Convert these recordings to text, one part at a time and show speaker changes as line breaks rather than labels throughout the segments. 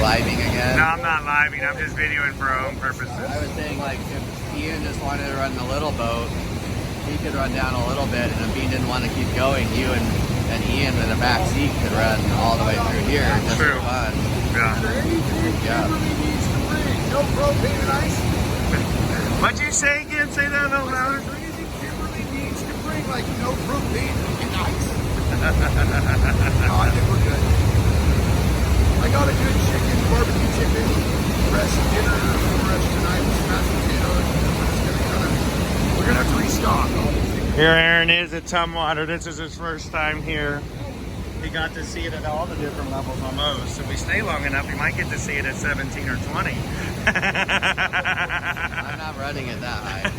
living again?
No, I'm not living. I'm just videoing for our own purposes.
I was saying, like, if Ian just wanted to run the little boat, he could run down a little bit, and if he didn't want to keep going, you and Ian in the back seat could run all the way through here just for fun.
Yeah.
Yeah.
No propane and ice.
What'd you say again? Say that out louder.
Crazy Kimberly needs to bring like no propane and ice. No, I think we're good. I got a good chicken, barbecue chicken, fresh dinner for us tonight with mashed potatoes. We're gonna have to restock all these things.
Here Aaron is at Tumwater. This is his first time here. He got to see it at all the different levels almost. If we stay long enough, we might get to see it at 17 or 20.
I'm not running it that high.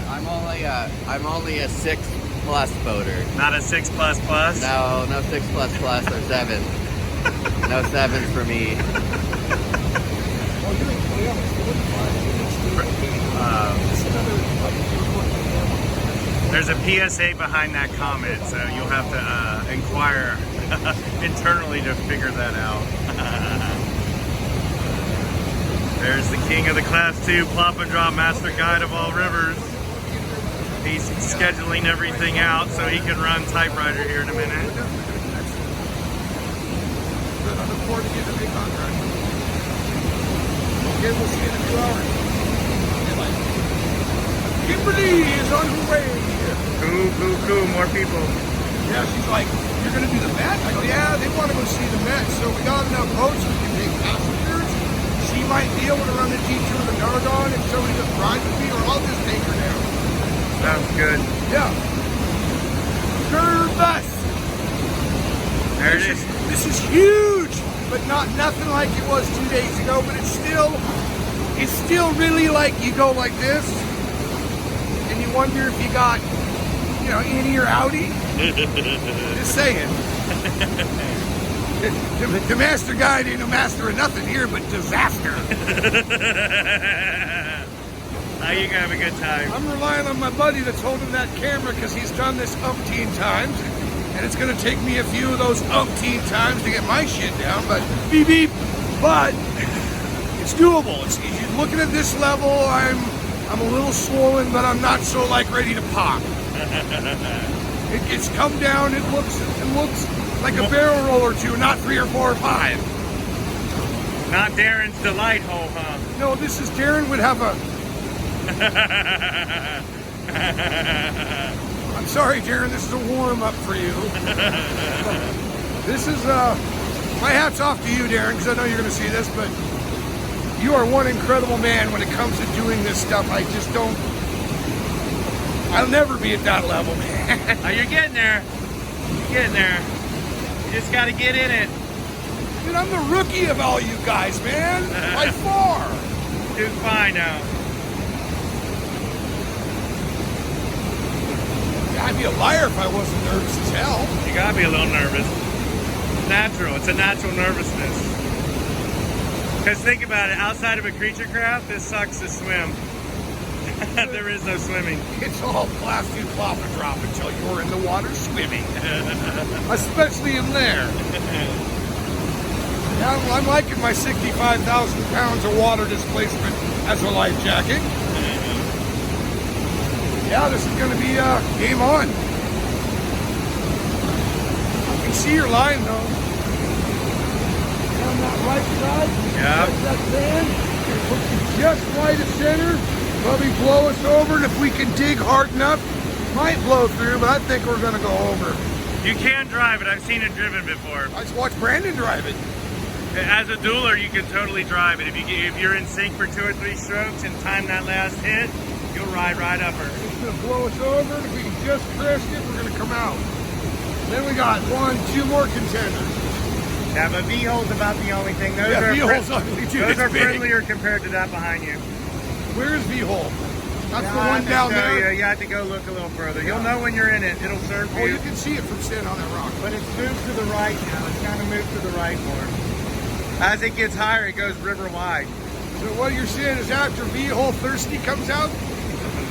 I'm only a 6+ boater.
Not a 6++?
No 6++ or 7. No 7s for me.
There's a PSA behind that comment, so you'll have to inquire internally to figure that out. There's the king of the Class 2 plop and drop master guide of all rivers. He's scheduling everything out so he can run Typewriter here in a minute.
I look forward to getting a big contract. Okay, we'll see you in a few hours. Kimberly is on her way.
Cool, more people.
Yeah, she's like, you're going to do the Met? I go, yeah, they want to go see the Met. So we got enough boats we can take passengers. She might be able to run the G2 with the Nargon if somebody just rides with me, or I'll just take her down.
Sounds good.
Yeah. Bus.
There it is.
This is huge, but not nothing like it was 2 days ago, but it's still really like you go like this, and you wonder if you got, you know, innie or outie. Just saying. The master guide ain't a master of nothing here but disaster.
Now you can have a good time.
I'm relying on my buddy that's holding that camera because he's done this umpteen times, and it's going to take me a few of those umpteen times to get my shit down, but beep beep. But it's doable. You're looking at this level, I'm a little swollen, but I'm not so like ready to pop. It's come down. It looks like a barrel roll or two, not 3 or 4 or 5.
Not Darren's delight hole, huh?
No, this is Darren would have a. I'm sorry, Darren. This is a warm up for you. This is my hat's off to you, Darren, because I know you're going to see this, but you are one incredible man when it comes to doing this stuff. I just don't. I'll never be at that level, man.
Oh, you're getting there. You're getting there. You just got to get in it.
Dude, I'm the rookie of all you guys, man. By far.
Doing fine now.
I'd be a liar if I wasn't nervous as hell.
You got to be a little nervous. Natural. It's a natural nervousness. Because think about it. Outside of a creature craft, this sucks to swim. There is no swimming.
It's all Class 2 plop and drop until you're in the water swimming. Especially in there. Yeah, I'm liking my 65,000 pounds of water displacement as a life jacket. Yeah, this is going to be game on. You can see your line though. On that right side.
Yeah.
That sand. Put you just right of center. Probably blow us over, and if we can dig hard enough, might blow through, but I think we're going to go over.
You can drive it. I've seen it driven before.
I just watched Brandon drive it.
As a dueler, you can totally drive it. If you're in sync for 2 or 3 strokes and time that last hit, you'll ride right up her.
It's going to blow us over, and if we can just crest it, we're going to come out. Then we got 2 more contenders.
Yeah, but V-hole's about the only thing. Those
Yeah,
are
V-hole's ugly too.
Those are
big.
friendlier compared to that behind you.
Where's V-hole? That's
Yeah,
the one down there.
You have to go look a little further. You'll know when you're in it. It'll serve
Oh,
you.
you can see it from standing on that rock.
But it's moved to the right now. It's kind of moved to the right more. As it gets higher, it goes river wide.
So what you're saying is after V-hole Thirsty comes out?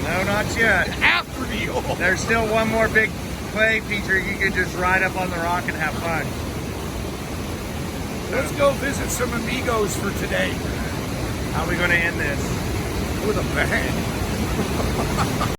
No, not yet.
After V-hole.
There's still one more big play feature. You can just ride up on the rock and have fun.
let's go visit some amigos for today
How are we going to end this?
with a bang.